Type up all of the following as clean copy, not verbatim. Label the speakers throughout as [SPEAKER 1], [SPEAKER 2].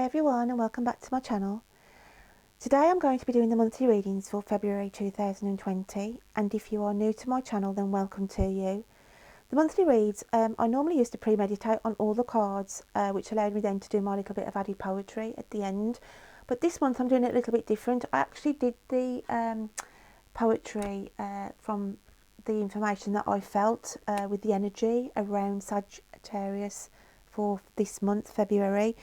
[SPEAKER 1] everyone, and welcome back to my channel. Today I'm going to be doing the monthly readings for February 2020, and if you are new to my channel then welcome to you. The monthly reads, I normally used to premeditate on all the cards, which allowed me then to do my little bit of added poetry at the end, but this month I'm doing it a little bit different. I actually did the poetry from the information that I felt with the energy around Sagittarius for this month, February.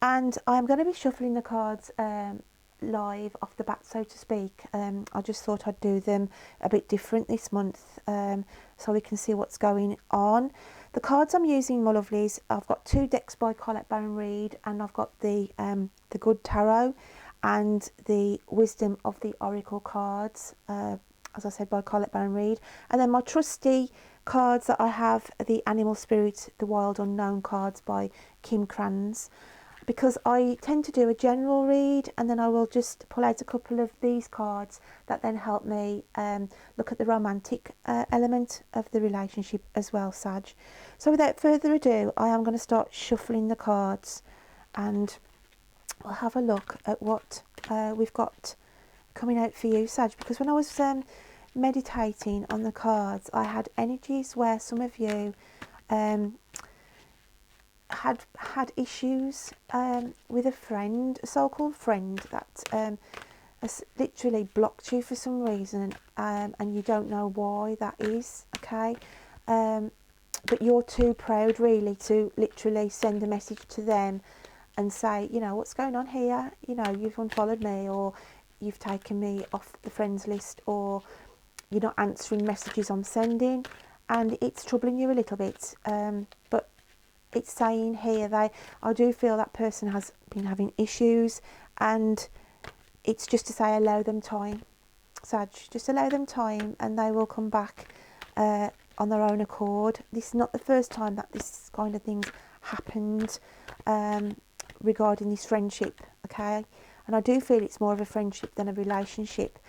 [SPEAKER 1] And I'm going to be shuffling the cards live off the bat, so to speak. I just thought I'd do them a bit different this month, so we can see what's going on. The cards I'm using, my lovelies, I've got two decks by Colette-Baron-Reid, and I've got the Good Tarot and the Wisdom of the Oracle cards, as I said, by Colette-Baron-Reid. And then my trusty cards that I have, the Animal Spirit, the Wild Unknown cards by Krans. Because I tend to do a general read and then I will just pull out a couple of these cards that then help me look at the romantic element of the relationship as well, Sag. So without further ado, I am going to start shuffling the cards and we'll have a look at what we've got coming out for you, Sag. Because when I was meditating on the cards, I had energies where some of you had issues with a friend, a so-called friend that has literally blocked you for some reason, and you don't know why that is, okay? But you're too proud really to literally send a message to them and say, you know, what's going on here? You know, you've unfollowed me, or you've taken me off the friends list, or you're not answering messages I'm sending, and it's troubling you a little bit. But it's saying here I do feel that person has been having issues, and it's just to say allow them time, Sag. Just allow them time and they will come back on their own accord. This is not the first time that this kind of thing's happened regarding this friendship, okay? And I do feel it's more of a friendship than a relationship,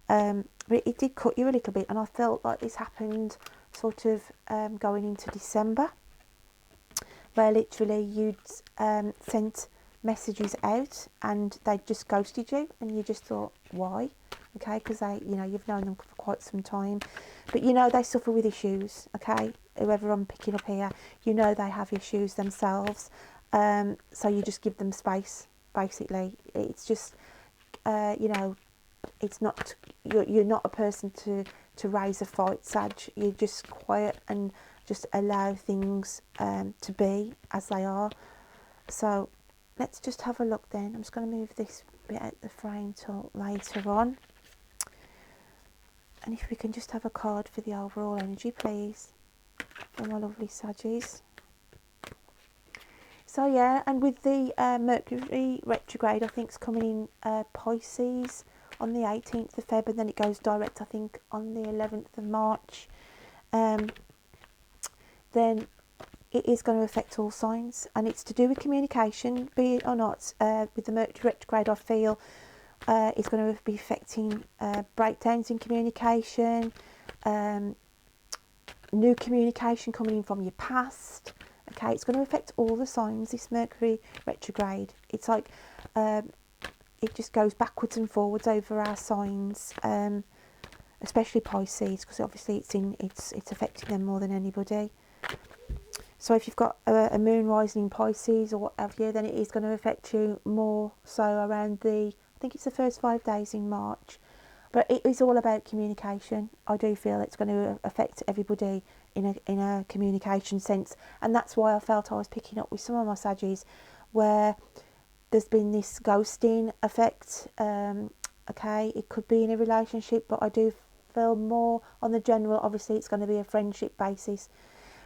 [SPEAKER 1] but it did cut you a little bit, and I felt like this happened sort of going into December, where literally you'd sent messages out and they just ghosted you, and you just thought, why? Okay, because you know, you've known them for quite some time, but you know they suffer with issues, okay? Whoever I'm picking up here, you know they have issues themselves, so you just give them space, basically. It's just, you know, it's not, you're not a person to raise a fight, Sag. You're just quiet and just allow things to be as they are. So let's just have a look then. I'm just going to move this bit out the frame till later on. And if we can just have a card for the overall energy, please, for my lovely Saggies. So yeah, and with the Mercury retrograde, I think it's coming in Pisces on the 18th of Feb, and then it goes direct, I think, on the 11th of March. Then it is going to affect all signs, and it's to do with communication, be it or not. With the Mercury retrograde, I feel it's going to be affecting breakdowns in communication, new communication coming in from your past. Okay, it's going to affect all the signs, this Mercury retrograde. It's like it just goes backwards and forwards over our signs, especially Pisces, because obviously it's affecting them more than anybody. So if you've got a moon rising in Pisces or what have you, then it is going to affect you more so around I think it's the first 5 days in March. But it is all about communication. I do feel it's going to affect everybody in a communication sense, and that's why I felt I was picking up with some of my Saggies where there's been this ghosting effect. Okay, it could be in a relationship, but I do feel more on the general. Obviously it's going to be a friendship basis.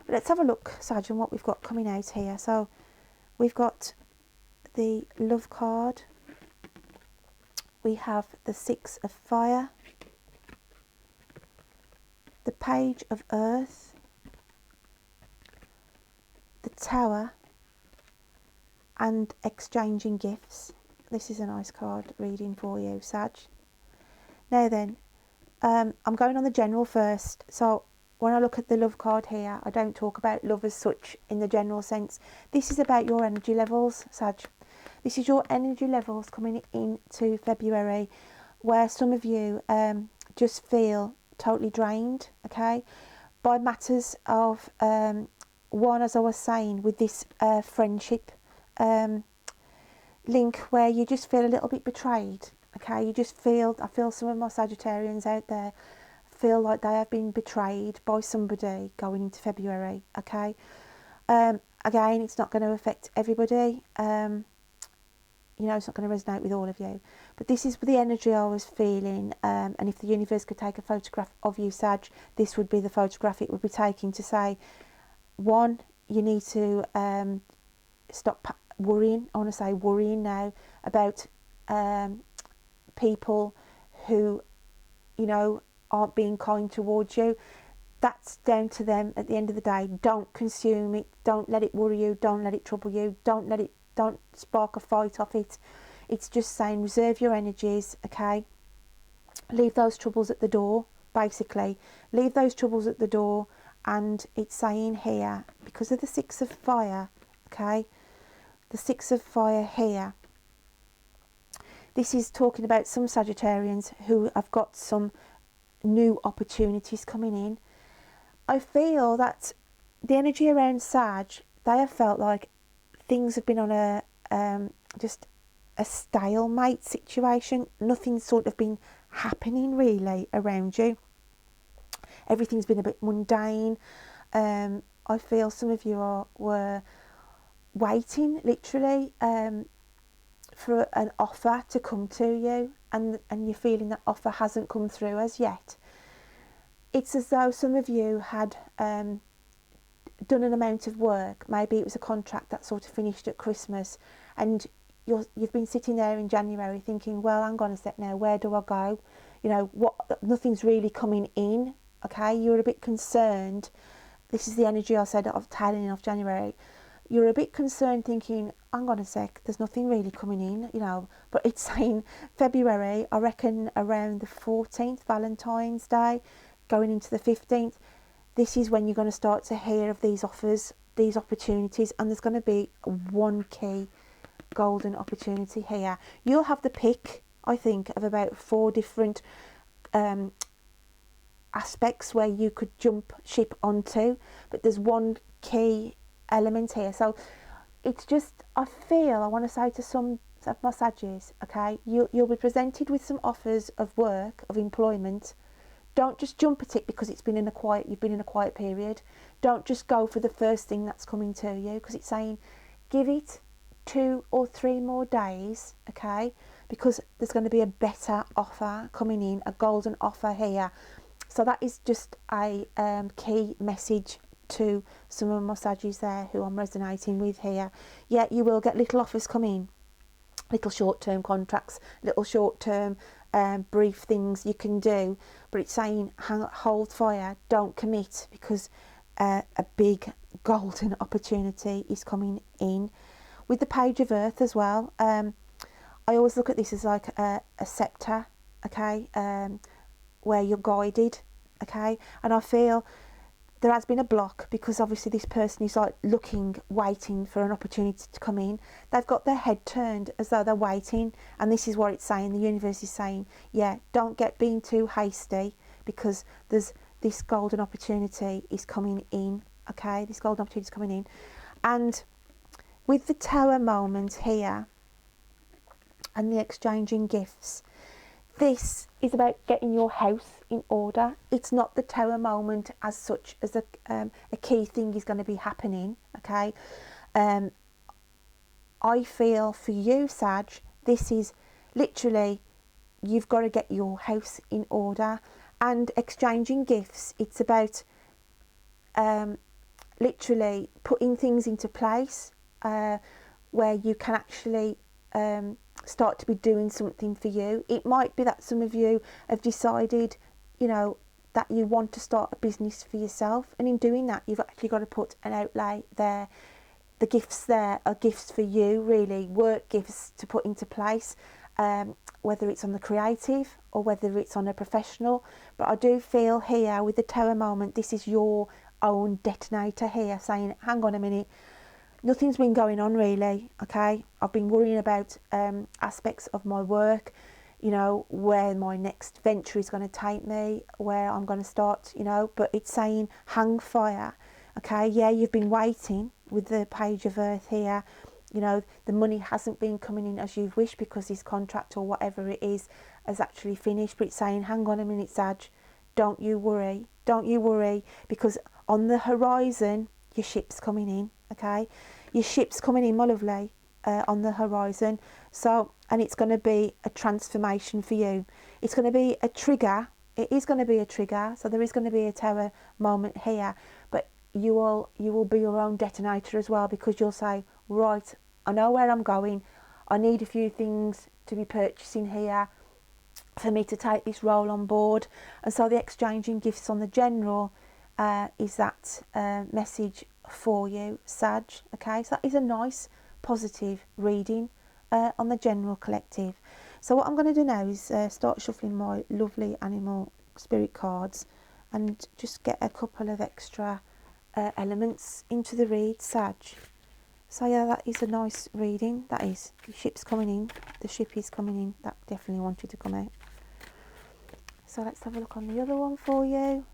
[SPEAKER 1] But let's have a look, Sag, on what we've got coming out here. So we've got the Love card. We have the Six of Fire, the Page of Earth, the Tower, and Exchanging Gifts. This is a nice card reading for you, Sag. Now then, I'm going on the general first. So when I look at the love card here, I don't talk about love as such in the general sense. This is about your energy levels, Sag. This is your energy levels coming into February, where some of you just feel totally drained, okay, by matters of one, as I was saying, with this friendship link, where you just feel a little bit betrayed, okay. You just feel, I feel some of my Sagittarians out there feel like they have been betrayed by somebody going into February, okay. Again, it's not going to affect everybody, you know, it's not going to resonate with all of you, but this is the energy I was feeling, and if the universe could take a photograph of you, Sag, this would be the photograph it would be taking to say, one, you need to stop worrying. I want to say worrying now about people who, you know, aren't being kind towards you. That's down to them at the end of the day. Don't consume it. Don't let it worry you. Don't let it trouble you. Don't spark a fight off it. It's just saying reserve your energies, okay. Leave those troubles at the door, basically. Leave those troubles at the door. And it's saying here, because of the 6 of fire, okay, the 6 of fire here, this is talking about some Sagittarians who have got some new opportunities coming in. I feel that the energy around Sag, they have felt like things have been on a just a stalemate situation. Nothing's sort of been happening really around you. Everything's been a bit mundane. I feel some of you were waiting literally for an offer to come to you, and you're feeling that offer hasn't come through as yet. It's as though some of you had done an amount of work. Maybe it was a contract that sort of finished at Christmas, and you've been sitting there in January thinking, well, hang on a sec now, where do I go? You know, nothing's really coming in, okay? You're a bit concerned. This is the energy I said of tailing off January. You're a bit concerned thinking, hang on a sec, there's nothing really coming in, you know. But it's saying February, I reckon around the 14th, Valentine's Day, going into the 15th, this is when you're going to start to hear of these offers, these opportunities, and there's going to be one key golden opportunity here. You'll have the pick, I think, of about 4 different aspects where you could jump ship onto, but there's one key element here. So it's just, I want to say to some of my Saggies, okay, you'll be presented with some offers of work, of employment. Don't just jump at it because you've been in a quiet period. Don't just go for the first thing that's coming to you, because it's saying give it 2 or 3 more days, okay, because there's going to be a better offer coming in, a golden offer here. So that is just a key message to some of my Saggies there who I'm resonating with here. Yeah, you will get little offers coming, little short-term contracts, little short-term brief things you can do, but it's saying hold fire, don't commit, because a big golden opportunity is coming in. With the Page of Earth as well, I always look at this as like a scepter, okay, where you're guided, okay, and I feel there has been a block because obviously this person is like looking, waiting for an opportunity to come in. They've got their head turned as though they're waiting, and this is what it's saying. The universe is saying, yeah, don't get being too hasty, because there's this golden opportunity is coming in, okay, this golden opportunity is coming in. And with the Tower moment here and the exchanging gifts, this is about getting your house in order. It's not the Tower moment as such as a key thing is going to be happening, okay. I feel for you, Sag, this is literally, you've got to get your house in order. And exchanging gifts, it's about literally putting things into place where you can actually start to be doing something for you. It might be that some of you have decided, you know, that you want to start a business for yourself, and in doing that you've actually got to put an outlay there. The gifts there are gifts for you, really, work gifts to put into place, whether it's on the creative or whether it's on a professional. But I do feel here with the Tower moment, this is your own detonator here, saying, hang on a minute, nothing's been going on really, okay? I've been worrying about aspects of my work, you know, where my next venture is going to take me, where I'm going to start, you know, but it's saying hang fire, okay? Yeah, you've been waiting with the Page of Earth here, you know, the money hasn't been coming in as you've wished because this contract or whatever it is has actually finished, but it's saying hang on a minute, Sag, don't you worry, because on the horizon your ship's coming in, okay? Your ship's coming in, my lovely, on the horizon. So, and it's going to be a transformation for you. It's going to be a trigger. It is going to be a trigger. So there is going to be a tower moment here, but you will be your own detonator as well, because you'll say, right, I know where I'm going. I need a few things to be purchasing here for me to take this role on board. And so the exchanging gifts on the general is that message for you, Sag, okay? So that is a nice positive reading on the general collective. So what I'm going to do now is start shuffling my lovely animal spirit cards and just get a couple of extra elements into the read, Sag. So yeah, that is a nice reading. That is, the ship's coming in, the ship is coming in. That definitely wanted to come out. So let's have a look on the other one for you.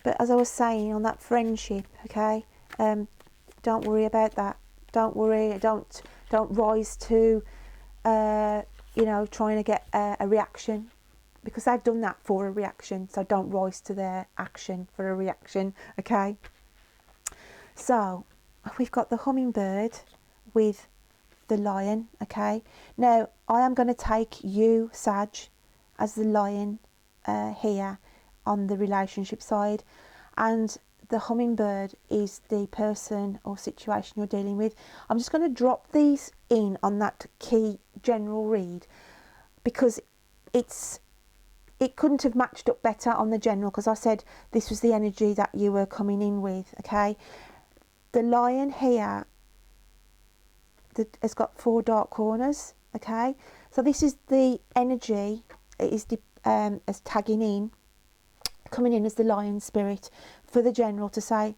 [SPEAKER 1] But as I was saying, on that friendship, okay, don't worry about that. Don't worry. Don't rise to, you know, trying to get a reaction, because they've done that for a reaction. So don't rise to their action for a reaction, okay? So we've got the hummingbird with the lion, okay? Now I am going to take you, Sag, as the lion here on the relationship side, and the hummingbird is the person or situation you're dealing with. I'm just going to drop these in on that key general read, because it couldn't have matched up better on the general, because I said this was the energy that you were coming in with, okay? The lion here that has got 4 dark corners, okay? So this is the energy, it is as tagging in, coming in as the lion spirit for the general to say,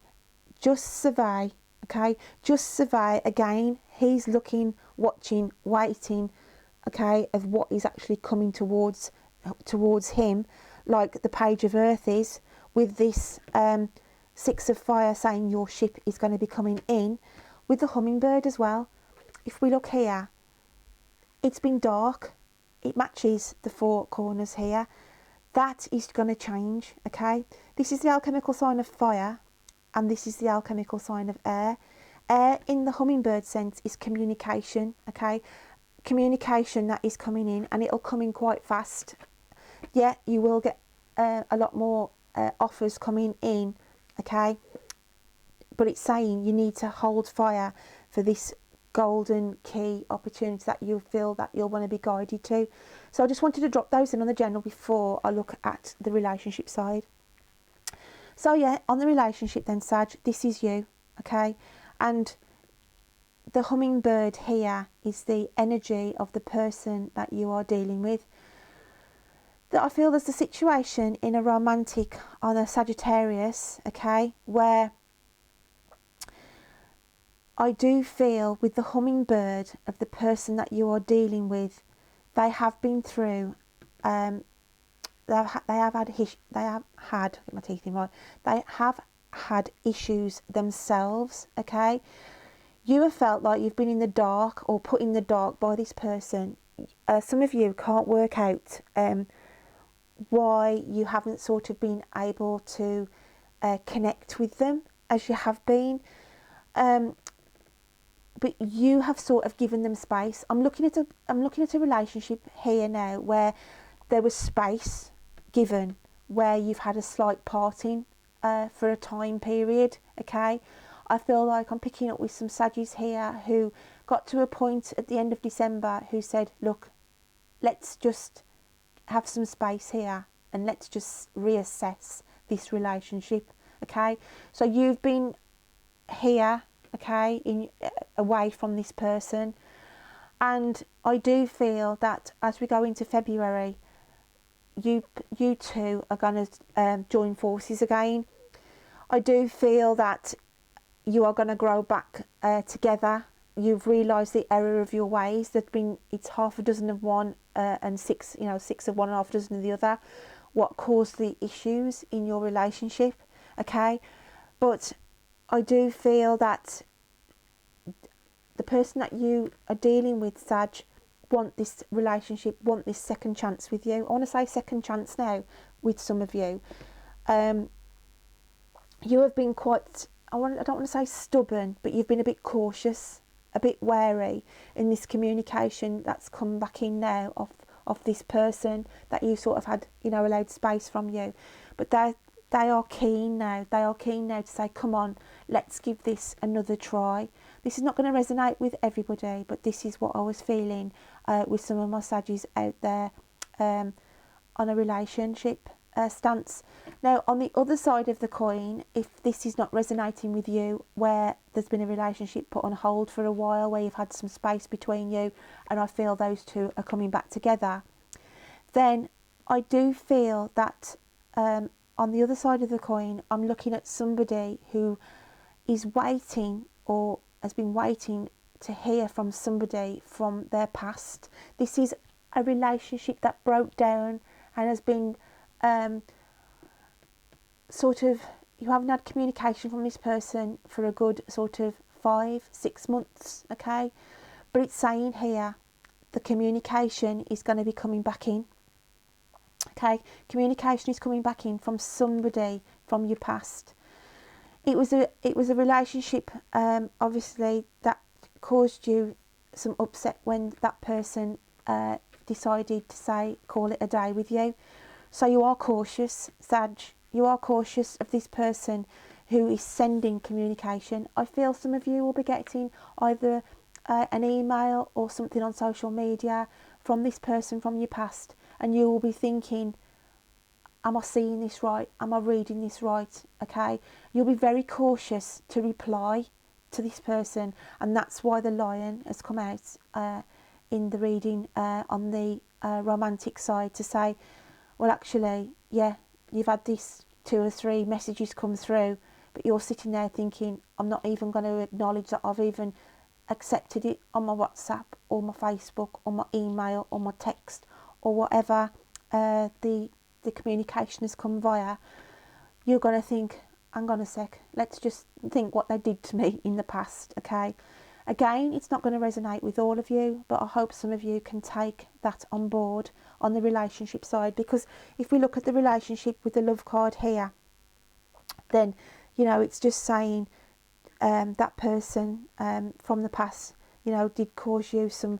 [SPEAKER 1] just survey, okay? Just survey. Again, he's looking, watching, waiting, okay, of what is actually coming towards him, like the Page of Earth is, with this 6 of fire saying your ship is going to be coming in, with the hummingbird as well. If we look here, it's been dark, it matches the 4 corners here. That is going to change, okay? This is the alchemical sign of fire, and this is the alchemical sign of air. Air in the hummingbird sense is communication, okay? Communication that is coming in, and it'll come in quite fast. Yeah, you will get a lot more offers coming in, okay? But it's saying you need to hold fire for this golden key opportunity that you feel that you'll want to be guided to. So I just wanted to drop those in on the general before I look at the relationship side. So yeah, on the relationship then, Sag, this is you, okay? And the hummingbird here is the energy of the person that you are dealing with. That I feel there's a situation in a romantic on a Sagittarius, okay, where I do feel with the hummingbird of the person that you are dealing with, they have been through, they have had, get my teeth in right, they have had issues themselves, okay? You have felt like you've been in the dark or put in the dark by this person. Some of you can't work out why you haven't sort of been able to connect with them as you have been. But you have sort of given them space. I'm looking at a relationship here now where there was space given, where you've had a slight parting for a time period, okay? I feel like I'm picking up with some Saggies here who got to a point at the end of December who said, look, let's just have some space here and let's just reassess this relationship, okay? So you've been here, okay, away from this person, and I do feel that as we go into February, you two are going to join forces again. I do feel that you are going to grow back together. You've realised the error of your ways. It's half a dozen of one and six of one and half a dozen of the other. What caused the issues in your relationship? Okay, but I do feel that the person that you are dealing with, Sag, want this relationship, want this second chance with you. I want to say second chance now with some of you. You have been quite, I don't want to say stubborn, but you've been a bit cautious, a bit wary in this communication that's come back in now of this person that you sort of had, allowed space from you. But they are keen now. They are keen now to say, come on, let's give this another try. This is not going to resonate with everybody, but this is what I was feeling with some of my Saggies out there on a relationship stance. Now, on the other side of the coin, if this is not resonating with you, where there's been a relationship put on hold for a while, where you've had some space between you, and I feel those two are coming back together, then I do feel that on the other side of the coin, I'm looking at somebody who is waiting or has been waiting to hear from somebody from their past. This is a relationship that broke down and has been you haven't had communication from this person for a good sort of 5-6 months, okay? But it's saying here the communication is going to be coming back in. Okay, communication is coming back in from somebody from your past. It was a relationship, obviously, that caused you some upset when that person decided to call it a day with you. So you are cautious, Sag. You are cautious of this person who is sending communication. I feel some of you will be getting either an email or something on social media from this person from your past, and you will be thinking, am I seeing this right? Am I reading this right? Okay, you'll be very cautious to reply to this person, and that's why the lion has come out in the reading on the romantic side to say, well, actually, yeah, you've had these 2 or 3 messages come through, but you're sitting there thinking, I'm not even going to acknowledge that I've even accepted it on my WhatsApp or my Facebook or my email or my text or whatever the communication has come via. You're going to think, hang on a sec, let's just think what they did to me in the past, okay? Again, it's not going to resonate with all of you, but I hope some of you can take that on board on the relationship side, because if we look at the relationship with the love card here, then, it's just saying that person from the past, did cause you some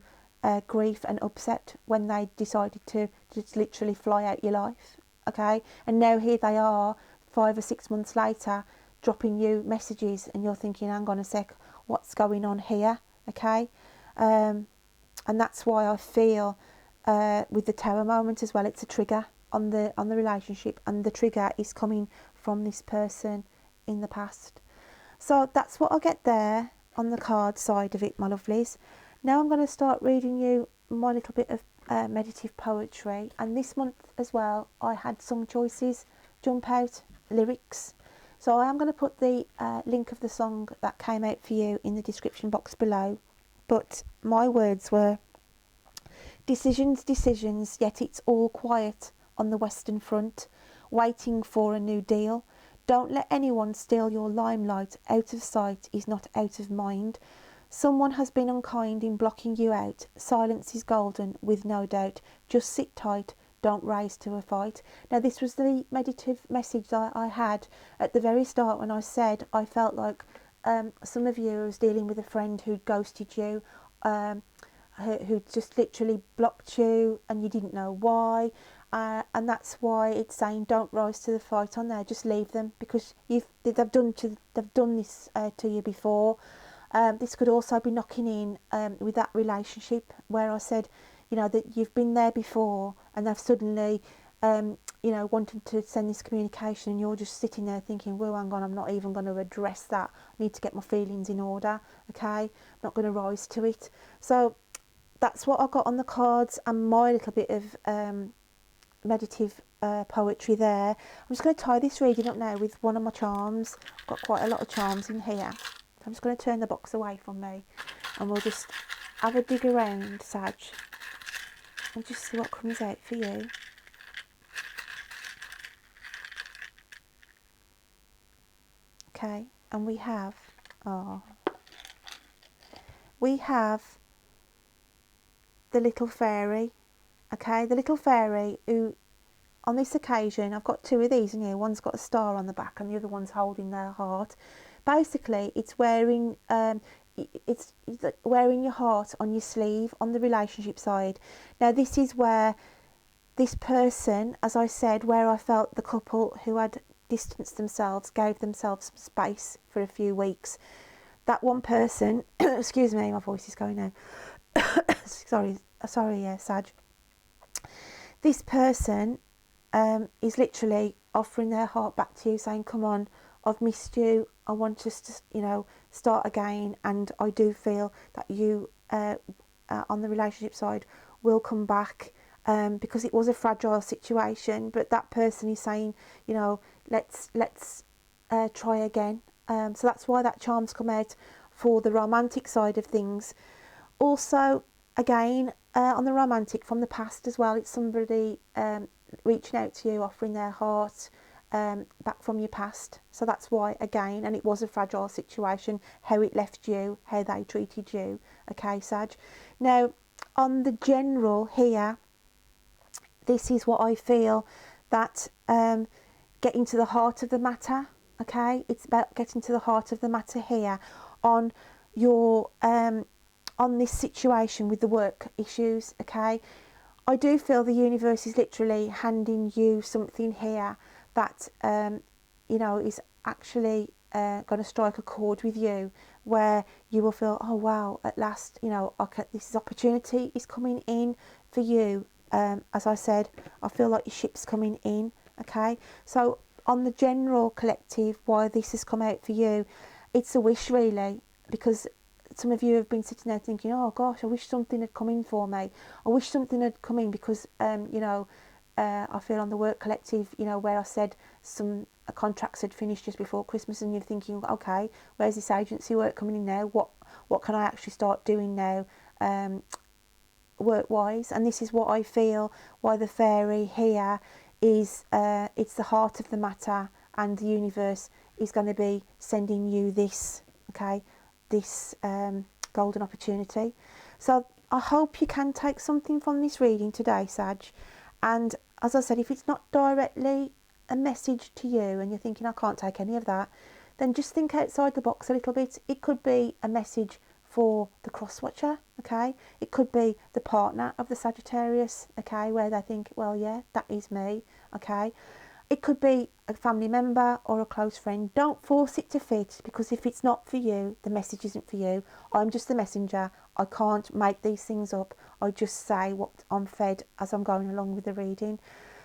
[SPEAKER 1] grief and upset when they decided to just literally fly out your life, okay? And now here they are 5 or 6 months later dropping you messages, and you're thinking, hang on a sec, what's going on here, okay? And that's why I feel with the Tower moment as well, it's a trigger on the relationship, and the trigger is coming from this person in the past. So that's what I get there on the card side of it, my lovelies. Now I'm going to start reading you my little bit of meditative poetry, and this month as well I had song choices jump out, lyrics. So I am going to put the link of the song that came out for you in the description box below. But my words were, decisions, decisions, yet it's all quiet on the Western Front, waiting for a new deal. Don't let anyone steal your limelight. Out of sight is not out of mind. Someone has been unkind in blocking you out. Silence is golden, with no doubt. Just sit tight. Don't rise to a fight. Now, this was the meditative message that I had at the very start when I said I felt like some of you was dealing with a friend who ghosted you, who just literally blocked you and you didn't know why. And that's why it's saying don't rise to the fight on there. Just leave them, because they've done this to you before. This could also be knocking in with that relationship where I said, that you've been there before, and they've suddenly, wanted to send this communication, and you're just sitting there thinking, well, hang on, I'm not even going to address that. I need to get my feelings in order, okay? I'm not going to rise to it. So that's what I got on the cards, and my little bit of meditative poetry there. I'm just going to tie this reading up now with one of my charms. I've got quite a lot of charms in here. So I'm just going to turn the box away from me and we'll just have a dig around, Sag, and just see what comes out for you. Okay, and we have the little fairy. Okay, the little fairy who, on this occasion, I've got two of these in here. One's got a star on the back and the other one's holding their heart. Basically, it's wearing wearing your heart on your sleeve on the relationship side. Now, this is where this person, as I said, where I felt the couple who had distanced themselves, gave themselves some space for a few weeks. That one person, excuse me, my voice is going now. sorry, Sag. This person is literally offering their heart back to you, saying, come on, I've missed you, I want us to, you know, start again, and I do feel that you, on the relationship side, will come back, because it was a fragile situation, but that person is saying, you know, let's try again. So that's why that charm's come out for the romantic side of things. Also, again, on the romantic from the past as well, it's somebody reaching out to you, offering their heart back from your past. So that's why, again, and it was a fragile situation, how it left you, how they treated you. Okay, Sag. Now, on the general here, this is what I feel, that getting to the heart of the matter. Okay, it's about getting to the heart of the matter here on your on this situation with the work issues. Okay, I do feel the universe is literally handing you something here that you know, is actually going to strike a chord with you, where you will feel, oh wow, at last, you know, okay, this opportunity is coming in for you. As I said, I feel like your ship's coming in. Okay, so on the general collective, why this has come out for you, it's a wish really, because some of you have been sitting there thinking, oh gosh, I wish something had come in for me. I wish something had come in because, you know, I feel on the work collective, you know, where I said some contracts had finished just before Christmas, and you're thinking, okay, where's this agency work coming in now? What can I actually start doing now, work-wise? And this is what I feel, why the fairy here is, it's the heart of the matter, and the universe is going to be sending you this, okay, this golden opportunity. So I hope you can take something from this reading today, Sag. And as I said, if it's not directly a message to you and you're thinking, I can't take any of that, then just think outside the box a little bit. It could be a message for the cross-watcher, okay? It could be the partner of the Sagittarius, okay, where they think, well, yeah, that is me, okay? It could be a family member or a close friend. Don't force it to fit, because if it's not for you, the message isn't for you. I'm just the messenger. I can't make these things up. I just say what I'm fed as I'm going along with the reading.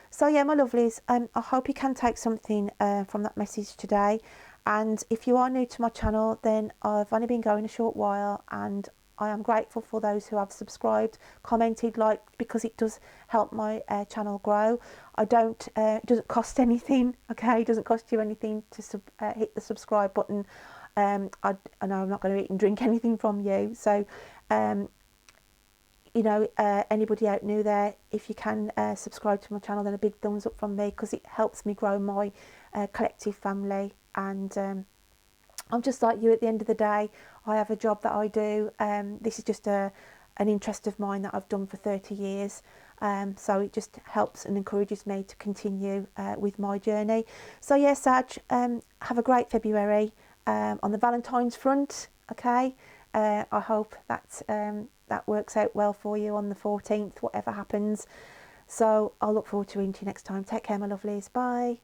[SPEAKER 1] So yeah, my lovelies, I hope you can take something from that message today. And if you are new to my channel, then I've only been going a short while, and I am grateful for those who have subscribed, commented, liked, because it does help my channel grow. It doesn't cost anything, okay? It doesn't cost you anything to hit the subscribe button. I know I'm not going to eat and drink anything from you. So, you know, anybody out new there, if you can subscribe to my channel, then a big thumbs up from me, because it helps me grow my collective family. And I'm just like you at the end of the day. I have a job that I do. This is just an interest of mine that I've done for 30 years. So it just helps and encourages me to continue with my journey. So yeah, Sag, have a great February on the Valentine's front, okay? I hope that that works out well for you on the 14th, whatever happens. So I'll look forward to reading to you next time. Take care, my lovelies. Bye.